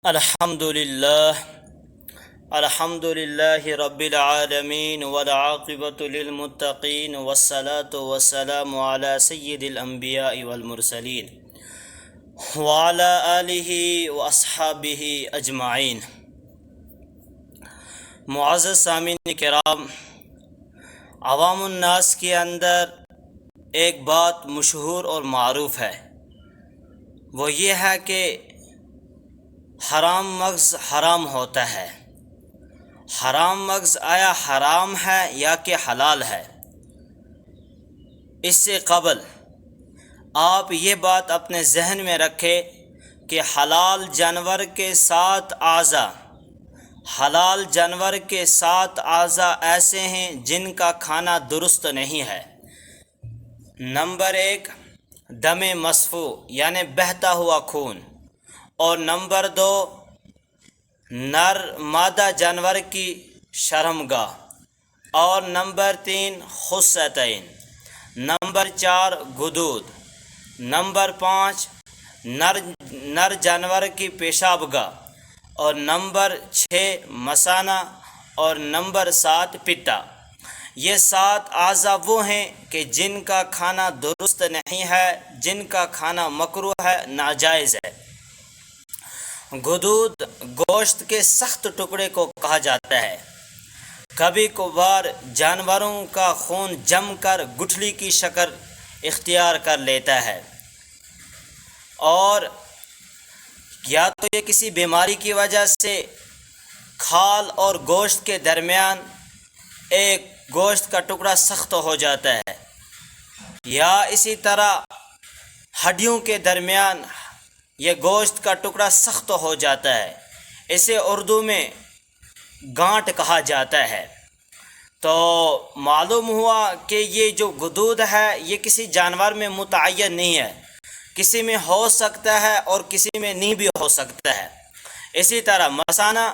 الحمد للہ رب العالمین والعاقبۃ للمتقین والصلاة والسلام علی سید الانبیاء والمرسلین وعلی آلہ واصحابہ اجمعین۔ معزز سامعین کرام، عوام الناس کے اندر ایک بات مشہور اور معروف ہے، وہ یہ ہے کہ حرام مغز حرام ہوتا ہے۔ حرام مغز آیا حرام ہے یا کہ حلال ہے؟ اس سے قبل آپ یہ بات اپنے ذہن میں رکھیں کہ حلال جانور کے 7 اعضاء ایسے ہیں جن کا کھانا درست نہیں ہے۔ نمبر 1، دم مسفوح یعنی بہتا ہوا خون، اور نمبر 2، نر مادہ جانور کی شرمگاہ، اور نمبر 3، خصیتین، نمبر 4، غدود، نمبر 5، نر جانور کی پیشاب گاہ، اور نمبر 6، مثانہ، اور نمبر 7، پتا۔ یہ 7 اعضاء وہ ہیں کہ جن کا کھانا درست نہیں ہے، جن کا کھانا مکروہ ہے، ناجائز ہے۔ غدود گوشت کے سخت ٹکڑے کو کہا جاتا ہے۔ کبھی کبھار جانوروں کا خون جم کر گٹھلی کی شکل اختیار کر لیتا ہے، اور یا تو یہ کسی بیماری کی وجہ سے کھال اور گوشت کے درمیان ایک گوشت کا ٹکڑا سخت ہو جاتا ہے، یا اسی طرح ہڈیوں کے درمیان یہ گوشت کا ٹکڑا سخت ہو جاتا ہے۔ اسے اردو میں گانٹ کہا جاتا ہے۔ تو معلوم ہوا کہ یہ جو غدود ہے یہ کسی جانور میں متعین نہیں ہے، کسی میں ہو سکتا ہے اور کسی میں نہیں بھی ہو سکتا ہے۔ اسی طرح مثانہ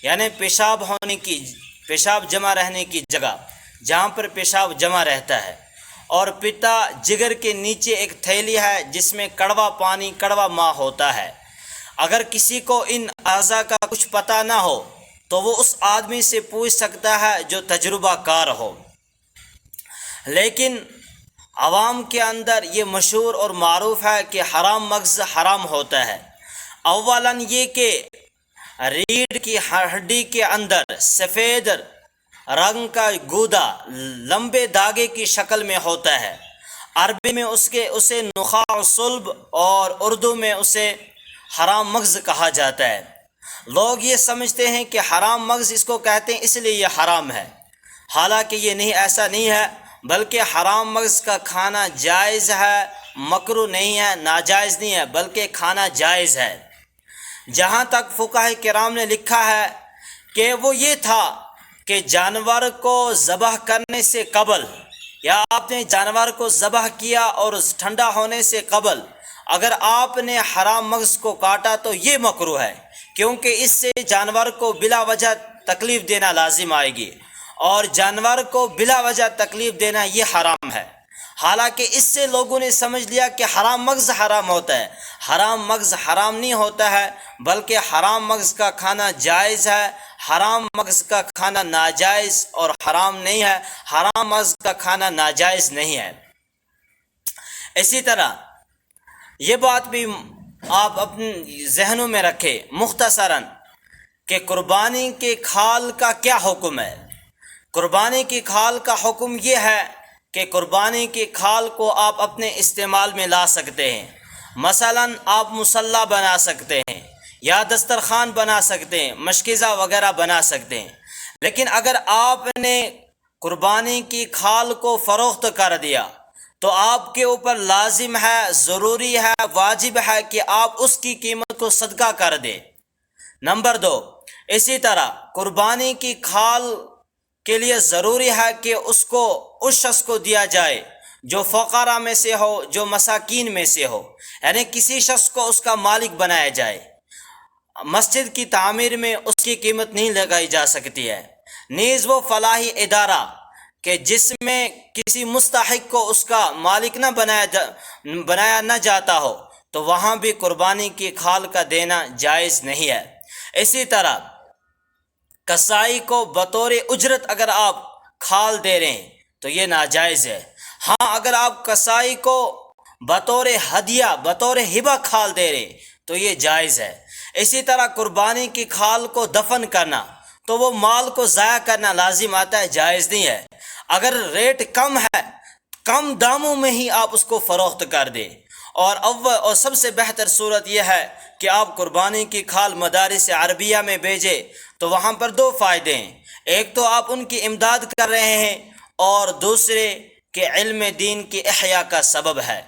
یعنی پیشاب جمع رہنے کی جگہ، جہاں پر پیشاب جمع رہتا ہے، اور پتا جگر کے نیچے ایک تھیلی ہے جس میں کڑوا پانی، کڑوا ماء ہوتا ہے۔ اگر کسی کو ان اعضاء کا کچھ پتہ نہ ہو تو وہ اس آدمی سے پوچھ سکتا ہے جو تجربہ کار ہو، لیکن عوام کے اندر یہ مشہور اور معروف ہے کہ حرام مغز حرام ہوتا ہے۔ اولاً یہ کہ ریڑھ کی ہڈی کے اندر سفید رنگ کا گودا لمبے دھاگے کی شکل میں ہوتا ہے۔ عربی میں اسے نخاع صلب اور اردو میں اسے حرام مغز کہا جاتا ہے۔ لوگ یہ سمجھتے ہیں کہ حرام مغز اس کو کہتے ہیں اس لیے یہ حرام ہے، حالانکہ یہ نہیں، ایسا نہیں ہے، بلکہ حرام مغز کا کھانا جائز ہے، مکروہ نہیں ہے، ناجائز نہیں ہے، بلکہ کھانا جائز ہے۔ جہاں تک فقہاء کرام نے لکھا ہے کہ وہ یہ تھا کہ جانور کو ذبح کرنے سے قبل، یا آپ نے جانور کو ذبح کیا اور ٹھنڈا ہونے سے قبل اگر آپ نے حرام مغز کو کاٹا تو یہ مکروہ ہے، کیونکہ اس سے جانور کو بلا وجہ تکلیف دینا لازم آئے گی، اور جانور کو بلا وجہ تکلیف دینا یہ حرام ہے۔ حالانکہ اس سے لوگوں نے سمجھ لیا کہ حرام مغز حرام ہوتا ہے۔ حرام مغز حرام نہیں ہوتا ہے، بلکہ حرام مغز کا کھانا جائز ہے، حرام مغز کا کھانا ناجائز اور حرام نہیں ہے، حرام مغز کا کھانا ناجائز نہیں ہے۔ اسی طرح یہ بات بھی آپ اپنے ذہنوں میں رکھیں مختصراً کہ قربانی کے کھال کا کیا حکم ہے۔ قربانی کی کھال کا حکم یہ ہے کہ قربانی کی کھال کو آپ اپنے استعمال میں لا سکتے ہیں۔ مثلاً آپ مصلی بنا سکتے ہیں، یا دسترخوان بنا سکتے ہیں، مشکیزہ وغیرہ بنا سکتے ہیں، لیکن اگر آپ نے قربانی کی کھال کو فروخت کر دیا تو آپ کے اوپر لازم ہے، ضروری ہے، واجب ہے کہ آپ اس کی قیمت کو صدقہ کر دیں۔ نمبر 2، اسی طرح قربانی کی کھال کے لیے ضروری ہے کہ اس شخص کو دیا جائے جو فقراء میں سے ہو، جو مساکین میں سے ہو، یعنی کسی شخص کو اس کا مالک بنایا جائے۔ مسجد کی تعمیر میں اس کی قیمت نہیں لگائی جا سکتی ہے، نیز وہ فلاحی ادارہ کہ جس میں کسی مستحق کو اس کا مالک نہ بنایا نہ جاتا ہو، تو وہاں بھی قربانی کی کھال کا دینا جائز نہیں ہے۔ اسی طرح کسائی کو بطور اجرت اگر آپ کھال دے رہے ہیں تو یہ ناجائز ہے۔ ہاں اگر آپ کسائی کو بطور ہدیہ بطور ہبہ کھال دے رہے تو یہ جائز ہے۔ اسی طرح قربانی کی کھال کو دفن کرنا تو وہ مال کو ضائع کرنا لازم آتا ہے، جائز نہیں ہے۔ اگر ریٹ کم ہے، کم داموں میں ہی آپ اس کو فروخت کر دیں، اور سب سے بہتر صورت یہ ہے کہ آپ قربانی کی کھال مدارس عربیہ میں بھیجیں، تو وہاں پر دو فائدے ہیں۔ ایک تو آپ ان کی امداد کر رہے ہیں، اور دوسرے کہ علم دین کی احیاء کا سبب ہے۔